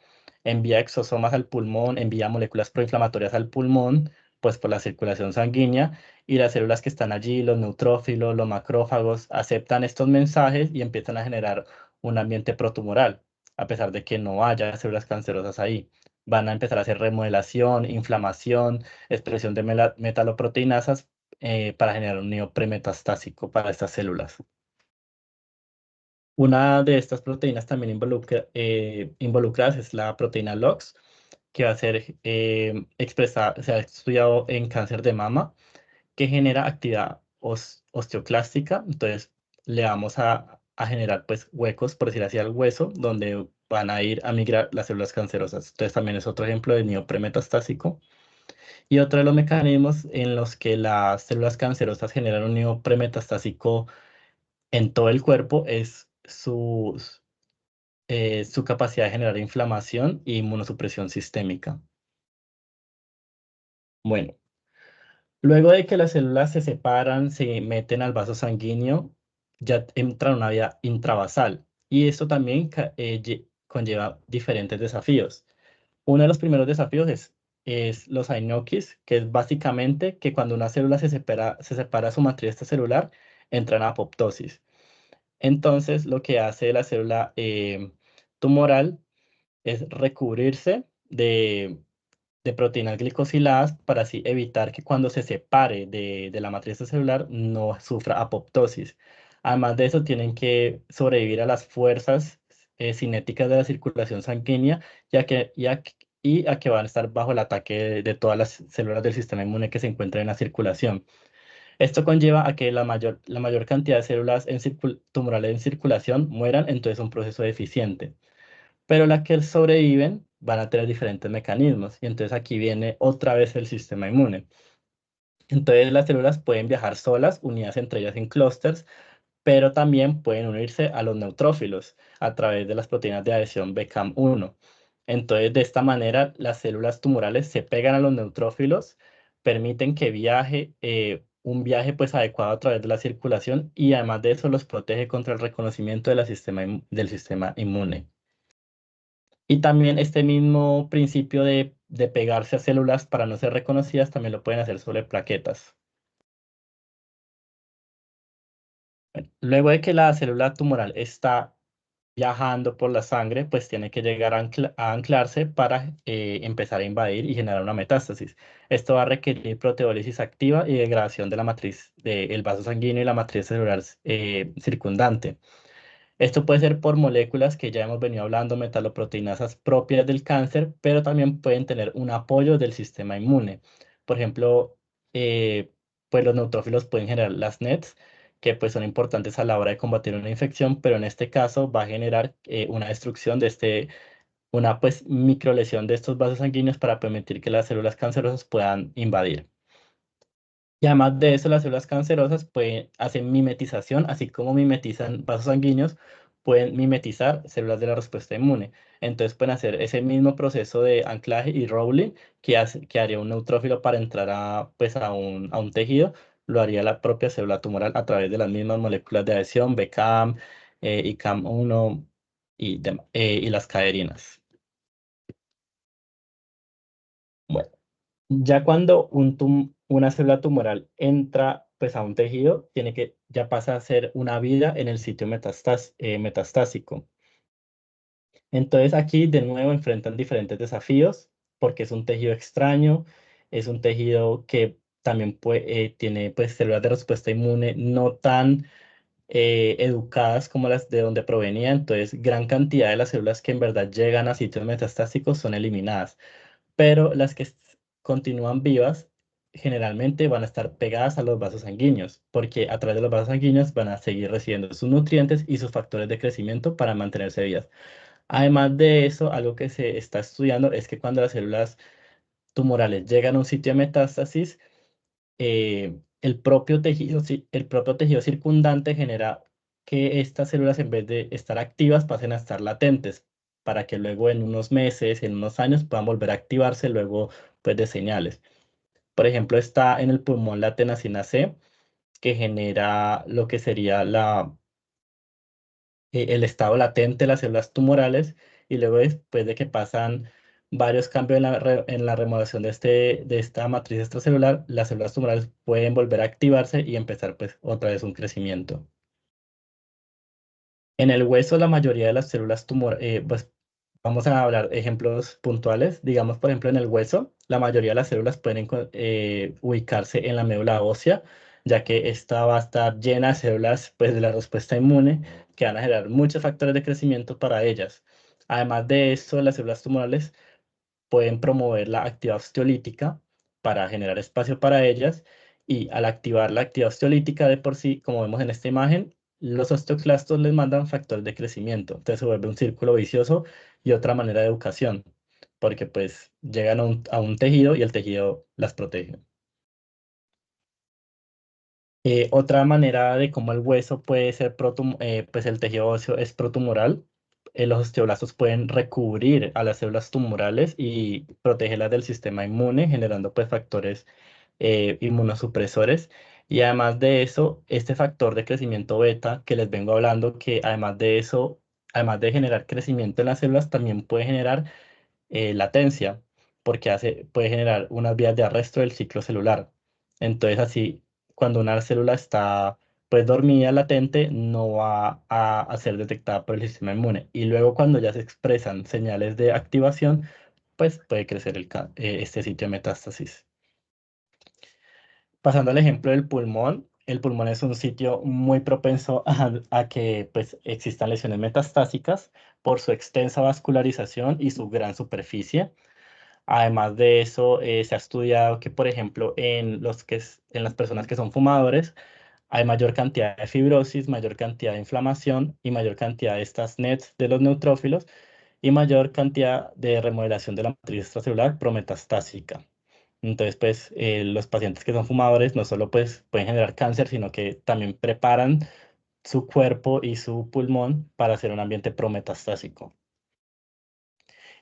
envía exosomas al pulmón, envía moléculas proinflamatorias al pulmón, pues por la circulación sanguínea, y las células que están allí, los neutrófilos, los macrófagos, aceptan estos mensajes y empiezan a generar un ambiente protumoral, a pesar de que no haya células cancerosas ahí. Van a empezar a hacer remodelación, inflamación, expresión de metaloproteinasas para generar un nido premetastásico para estas células. Una de estas proteínas también involucradas es la proteína LOX, que va a ser expresada, se ha estudiado en cáncer de mama, que genera actividad osteoclástica. Entonces, le vamos a generar pues huecos, por decir así, al hueso, donde van a ir a migrar las células cancerosas. Entonces, también es otro ejemplo de nido premetastásico. Y otro de los mecanismos en los que las células cancerosas generan un nido premetastásico en todo el cuerpo es su capacidad de generar inflamación y inmunosupresión sistémica. Bueno, luego de que las células se separan, se meten al vaso sanguíneo, ya entra una vía intravasal. Y esto también conlleva diferentes desafíos. Uno de los primeros desafíos es los inoquis, que es básicamente que cuando una célula se separa su matriz celular, entra en apoptosis. Entonces, lo que hace la célula tumoral es recubrirse de proteínas glicosiladas para así evitar que cuando se separe de la matriz celular no sufra apoptosis. Además de eso, tienen que sobrevivir a las fuerzas cinéticas de la circulación sanguínea, y a que van a estar bajo el ataque de todas las células del sistema inmune que se encuentran en la circulación. Esto conlleva a que la mayor cantidad de células tumorales en circulación mueran, entonces es un proceso deficiente. Pero las que sobreviven van a tener diferentes mecanismos y entonces aquí viene otra vez el sistema inmune. Entonces las células pueden viajar solas, unidas entre ellas en clústeres, pero también pueden unirse a los neutrófilos a través de las proteínas de adhesión BCAM1. Entonces, de esta manera, las células tumorales se pegan a los neutrófilos, permiten que viaje un viaje pues adecuado a través de la circulación y además de eso los protege contra el reconocimiento del sistema inmune. Y también este mismo principio de pegarse a células para no ser reconocidas también lo pueden hacer sobre plaquetas. Luego de que la célula tumoral está viajando por la sangre, pues tiene que llegar a anclarse para empezar a invadir y generar una metástasis. Esto va a requerir proteólisis activa y degradación de la matriz del vaso sanguíneo y la matriz celular circundante. Esto puede ser por moléculas que ya hemos venido hablando, metaloproteinasas propias del cáncer, pero también pueden tener un apoyo del sistema inmune. Por ejemplo, pues los neutrófilos pueden generar las NETs, que pues son importantes a la hora de combatir una infección, pero en este caso va a generar una destrucción de una pues microlesión de estos vasos sanguíneos para permitir que las células cancerosas puedan invadir. Y además de eso, las células cancerosas pueden hacer mimetización, así como mimetizan vasos sanguíneos, pueden mimetizar células de la respuesta inmune. Entonces pueden hacer ese mismo proceso de anclaje y rolling que haría un neutrófilo para entrar pues a un tejido, lo haría la propia célula tumoral a través de las mismas moléculas de adhesión, BCAM, ICAM1 y las caderinas. Bueno. Ya cuando una célula tumoral entra pues, a un tejido, ya pasa a ser una vida en el sitio metastásico. Entonces aquí de nuevo enfrentan diferentes desafíos porque es un tejido extraño, es un tejido que también tiene pues, células de respuesta inmune no tan educadas como las de donde provenía, entonces gran cantidad de las células que en verdad llegan a sitios metastásicos son eliminadas, pero las que continúan vivas generalmente van a estar pegadas a los vasos sanguíneos, porque a través de los vasos sanguíneos van a seguir recibiendo sus nutrientes y sus factores de crecimiento para mantenerse vivas. Además de eso, algo que se está estudiando es que cuando las células tumorales llegan a un sitio de metástasis, el propio tejido circundante genera que estas células, en vez de estar activas, pasen a estar latentes, para que luego en unos meses, en unos años, puedan volver a activarse luego pues, de señales. Por ejemplo, está en el pulmón la tenacina C, que genera lo que sería el estado latente de las células tumorales, y luego después de que pasan varios cambios en la remodelación de esta matriz extracelular, las células tumorales pueden volver a activarse y empezar pues otra vez un crecimiento. En el hueso, la mayoría de las células pues vamos a hablar ejemplos puntuales. Digamos, por ejemplo, en el hueso, la mayoría de las células pueden ubicarse en la médula ósea, ya que esta va a estar llena de células pues, de la respuesta inmune que van a generar muchos factores de crecimiento para ellas. Además de esto, las células tumorales pueden promover la actividad osteolítica para generar espacio para ellas, y al activar la actividad osteolítica de por sí, como vemos en esta imagen, los osteoclastos les mandan factores de crecimiento. Entonces se vuelve un círculo vicioso y otra manera de educación, porque pues llegan a un tejido y el tejido las protege. Otra manera de cómo el hueso puede ser pues el tejido óseo es protumoral. Los osteoblastos pueden recubrir a las células tumorales y protegerlas del sistema inmune, generando pues factores inmunosupresores. Y además de eso, este factor de crecimiento beta que les vengo hablando, que además de eso, además de generar crecimiento en las células, también puede generar latencia, porque puede generar unas vías de arresto del ciclo celular. Entonces, así, cuando una célula está pues dormida, latente, no va a ser detectada por el sistema inmune. Y luego, cuando ya se expresan señales de activación, pues puede crecer este sitio de metástasis. Pasando al ejemplo del pulmón, el pulmón es un sitio muy propenso a que pues, existan lesiones metastásicas por su extensa vascularización y su gran superficie. Además de eso, se ha estudiado que, por ejemplo, en las personas que son fumadores, hay mayor cantidad de fibrosis, mayor cantidad de inflamación y mayor cantidad de estas NETs de los neutrófilos y mayor cantidad de remodelación de la matriz extracelular prometastásica. Entonces, pues, los pacientes que son fumadores no solo pues, pueden generar cáncer, sino que también preparan su cuerpo y su pulmón para hacer un ambiente prometastásico.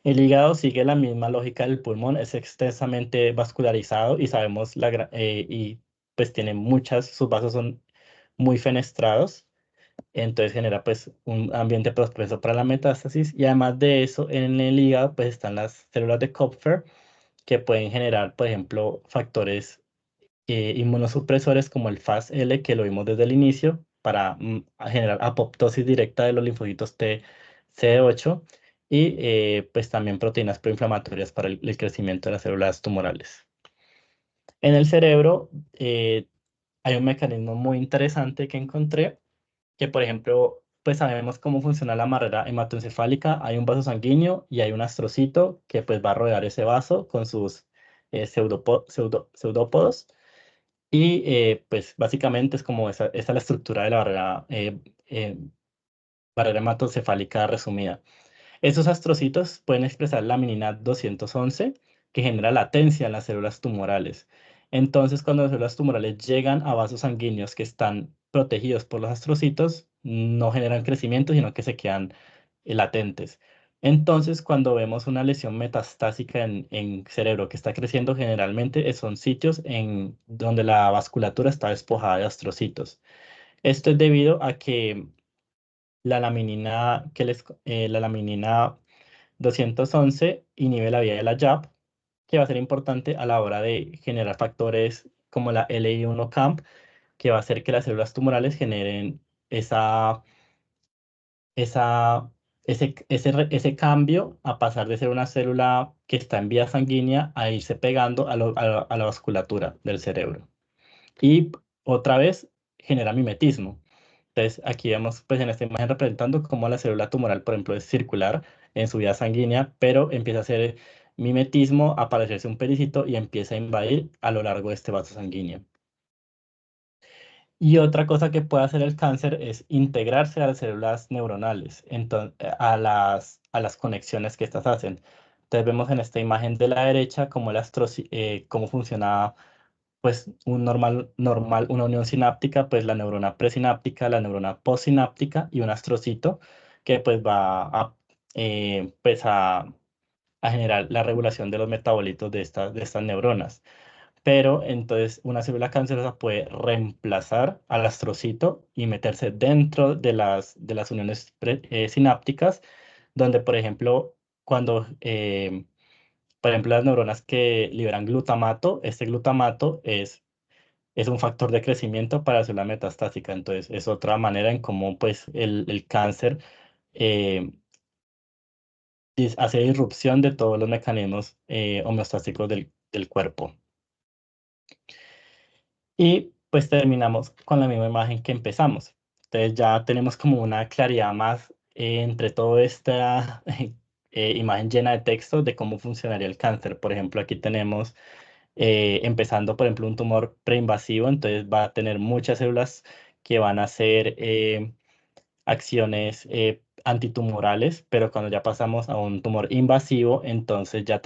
El hígado sigue la misma lógica del pulmón, es extensamente vascularizado y sabemos y pues tiene sus vasos son muy fenestrados, entonces genera pues un ambiente propenso para la metástasis, y además de eso en el hígado pues están las células de Kupffer que pueden generar, por ejemplo, factores inmunosupresores como el FASL que lo vimos desde el inicio, para generar apoptosis directa de los linfocitos T CD8 y pues también proteínas proinflamatorias para el crecimiento de las células tumorales. En el cerebro hay un mecanismo muy interesante que encontré, que por ejemplo, pues sabemos cómo funciona la barrera hematoencefálica. Hay un vaso sanguíneo y hay un astrocito que pues va a rodear ese vaso con sus pseudópodos. Y pues básicamente es como esa es la estructura de la barrera hematoencefálica resumida. Esos astrocitos pueden expresar laminina 211, que genera latencia en las células tumorales. Entonces, cuando las células tumorales llegan a vasos sanguíneos que están protegidos por los astrocitos, no generan crecimiento, sino que se quedan latentes. Entonces, cuando vemos una lesión metastásica en cerebro que está creciendo, generalmente son sitios en donde la vasculatura está despojada de astrocitos. Esto es debido a que la laminina 211 inhibe la vía de la YAP, que va a ser importante a la hora de generar factores como la LI1-CAMP, que va a hacer que las células tumorales generen esa, esa, ese cambio a pasar de ser una célula que está en vía sanguínea a irse pegando a la vasculatura del cerebro. Y otra vez genera mimetismo. Entonces, aquí vemos pues en esta imagen representando cómo la célula tumoral, por ejemplo, es circular en su vía sanguínea, pero empieza a hacer mimetismo, a parecerse un pericito y empieza a invadir a lo largo de este vaso sanguíneo. Y otra cosa que puede hacer el cáncer es integrarse a las células neuronales, a las conexiones que estas hacen. Entonces vemos en esta imagen de la derecha cómo funciona pues una unión sináptica, pues la neurona presináptica, la neurona postsináptica y un astrocito que pues va pues a generar la regulación de los metabolitos de estas neuronas. Pero entonces una célula cancerosa puede reemplazar al astrocito y meterse dentro de las uniones sinápticas, donde por ejemplo, cuando por ejemplo, las neuronas que liberan glutamato, este glutamato es un factor de crecimiento para la célula metastásica. Entonces, es otra manera en cómo pues, el cáncer eh, hace irrupción de todos los mecanismos homeostásicos del cuerpo. Y pues terminamos con la misma imagen que empezamos. Entonces ya tenemos como una claridad más entre toda esta imagen llena de texto de cómo funcionaría el cáncer. Por ejemplo, aquí tenemos empezando, por ejemplo, un tumor preinvasivo, entonces va a tener muchas células que van a hacer acciones antitumorales, pero cuando ya pasamos a un tumor invasivo, entonces ya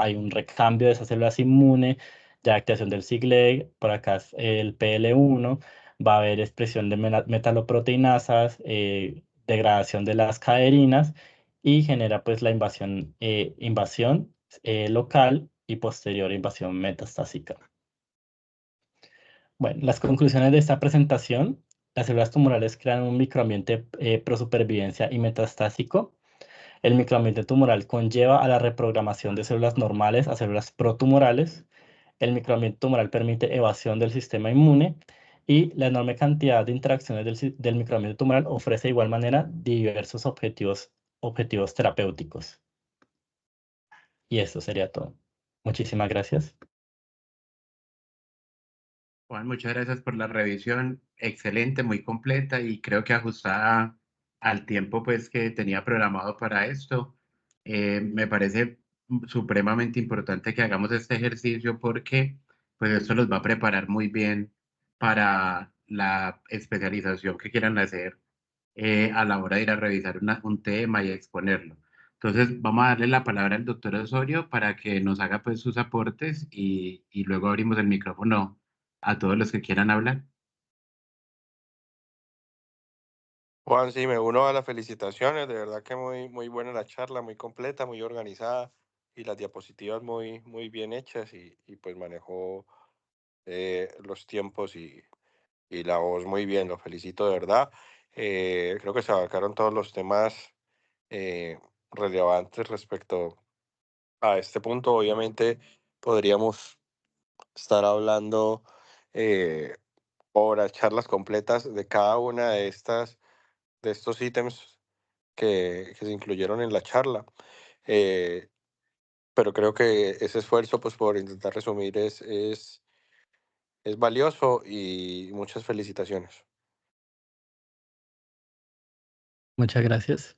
hay un recambio de esas células inmunes, ya activación del Siglec, por acá es el PL1, va a haber expresión de metaloproteinasas, degradación de las caderinas y genera pues la invasión local y posterior invasión metastásica. Bueno, las conclusiones de esta presentación: las células tumorales crean un microambiente prosupervivencia y metastásico. El microambiente tumoral conlleva a la reprogramación de células normales a células protumorales. El microambiente tumoral permite evasión del sistema inmune y la enorme cantidad de interacciones del microambiente tumoral ofrece de igual manera diversos objetivos terapéuticos. Y eso sería todo. Muchísimas gracias. Juan, muchas gracias por la revisión, excelente, muy completa y creo que ajustada al tiempo pues que tenía programado para esto. Me parece supremamente importante que hagamos este ejercicio porque pues esto los va a preparar muy bien para la especialización que quieran hacer a la hora de ir a revisar un tema y exponerlo. Entonces, vamos a darle la palabra al doctor Osorio para que nos haga pues sus aportes y luego abrimos el micrófono a todos los que quieran hablar. Juan, sí, me uno a las felicitaciones, de verdad que muy, muy buena la charla, muy completa, muy organizada y las diapositivas muy, muy bien hechas y pues manejó los tiempos y la voz muy bien, lo felicito de verdad. Creo que se abarcaron todos los temas eh, relevantes respecto a este punto. Obviamente podríamos estar hablando o las charlas completas de cada una de estos ítems que se incluyeron en la charla. Eh, pero creo que ese esfuerzo, pues, por intentar resumir es valioso y muchas felicitaciones. Muchas gracias.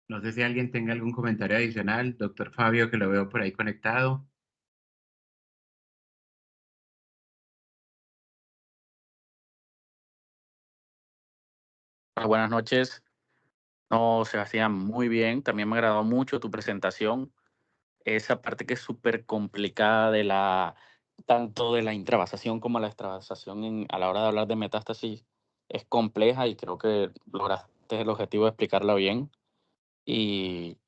No sé si alguien tenga algún comentario adicional, doctor Fabio, que lo veo por ahí conectado. Buenas noches. No, Sebastián, muy bien. También me agradó mucho tu presentación. Esa parte que es súper complicada tanto de la intravasación como la extravasación a la hora de hablar de metástasis es compleja y creo que lograste el objetivo de explicarla bien. Y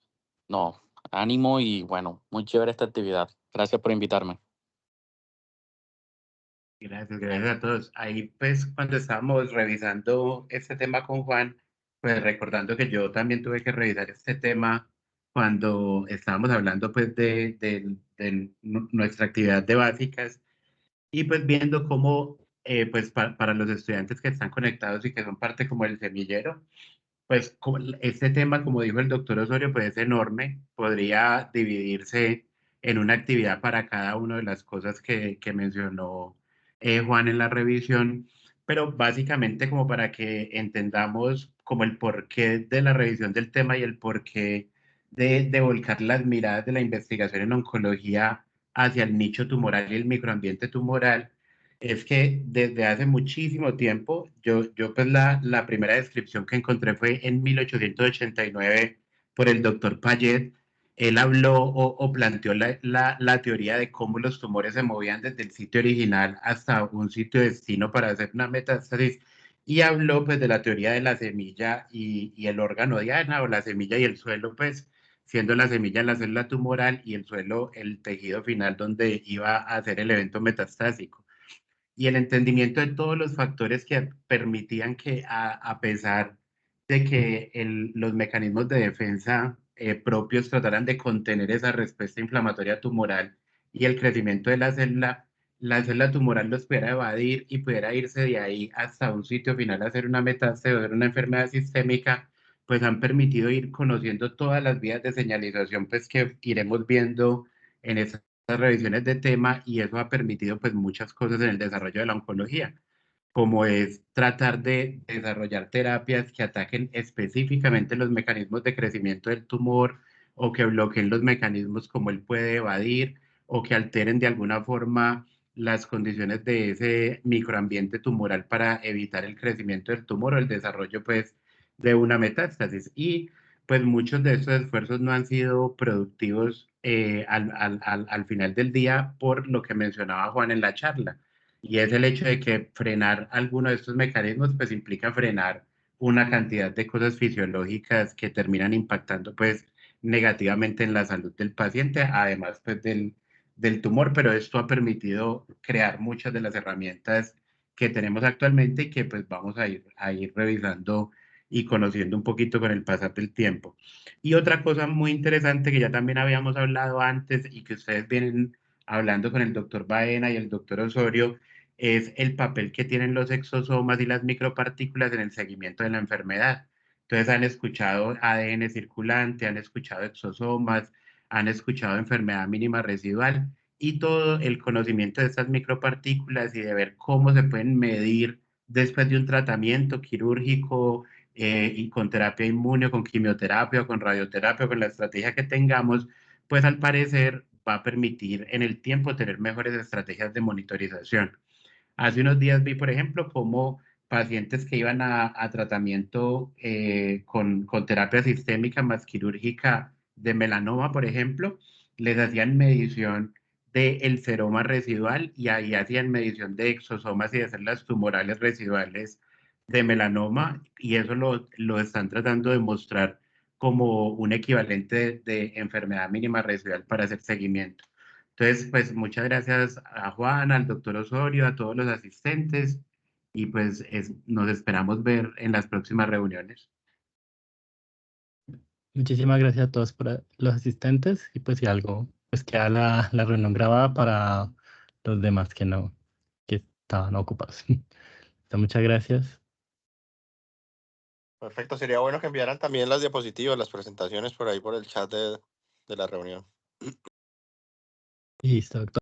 no, ánimo y bueno, muy chévere esta actividad. Gracias por invitarme. Gracias a todos. Ahí pues cuando estábamos revisando este tema con Juan, pues recordando que yo también tuve que revisar este tema cuando estábamos hablando pues de nuestra actividad de básicas y pues viendo cómo pues para los estudiantes que están conectados y que son parte como del semillero, pues este tema, como dijo el doctor Osorio, pues es enorme, podría dividirse en una actividad para cada una de las cosas que mencionó Juan en la revisión, pero básicamente como para que entendamos como el porqué de la revisión del tema y el porqué de volcar las miradas de la investigación en oncología hacia el nicho tumoral y el microambiente tumoral es que desde hace muchísimo tiempo, yo pues la primera descripción que encontré fue en 1889 por el doctor Payet. Él habló o planteó la teoría de cómo los tumores se movían desde el sitio original hasta un sitio destino para hacer una metástasis y habló pues de la teoría de la semilla y el órgano diana o la semilla y el suelo pues siendo la semilla la célula tumoral y el suelo el tejido final donde iba a hacer el evento metastásico y el entendimiento de todos los factores que permitían que a pesar de que los mecanismos de defensa propios trataran de contener esa respuesta inflamatoria tumoral y el crecimiento de la célula tumoral los pudiera evadir y pudiera irse de ahí hasta un sitio final a hacer una metástasis o hacer una enfermedad sistémica, pues han permitido ir conociendo todas las vías de señalización pues que iremos viendo en esa revisiones de tema y eso ha permitido pues muchas cosas en el desarrollo de la oncología, como es tratar de desarrollar terapias que ataquen específicamente los mecanismos de crecimiento del tumor o que bloqueen los mecanismos como él puede evadir o que alteren de alguna forma las condiciones de ese microambiente tumoral para evitar el crecimiento del tumor o el desarrollo pues de una metástasis. Y pues muchos de estos esfuerzos no han sido productivos al final del día por lo que mencionaba Juan en la charla. Y es el hecho de que frenar alguno de estos mecanismos pues implica frenar una cantidad de cosas fisiológicas que terminan impactando pues negativamente en la salud del paciente, además pues del tumor, pero esto ha permitido crear muchas de las herramientas que tenemos actualmente y que pues vamos a ir revisando y conociendo un poquito con el pasar del tiempo. Y otra cosa muy interesante que ya también habíamos hablado antes y que ustedes vienen hablando con el doctor Baena y el doctor Osorio, es el papel que tienen los exosomas y las micropartículas en el seguimiento de la enfermedad. Entonces han escuchado ADN circulante, han escuchado exosomas, han escuchado enfermedad mínima residual y todo el conocimiento de estas micropartículas y de ver cómo se pueden medir después de un tratamiento quirúrgico y con terapia inmune, con quimioterapia, o con radioterapia, o con la estrategia que tengamos, pues al parecer va a permitir en el tiempo tener mejores estrategias de monitorización. Hace unos días vi, por ejemplo, cómo pacientes que iban a tratamiento con terapia sistémica más quirúrgica de melanoma, por ejemplo, les hacían medición del seroma residual y ahí hacían medición de exosomas y de células tumorales residuales de melanoma y eso lo están tratando de mostrar como un equivalente de enfermedad mínima residual para hacer seguimiento. Entonces, pues muchas gracias a Juan, al doctor Osorio, a todos los asistentes y pues nos esperamos ver en las próximas reuniones. Muchísimas gracias a todos por los asistentes y pues si algo, pues pues queda la reunión grabada para los demás que no, que estaban ocupados. Muchas gracias. Perfecto, sería bueno que enviaran también las diapositivas, las presentaciones por ahí por el chat de la reunión. Listo, doctor.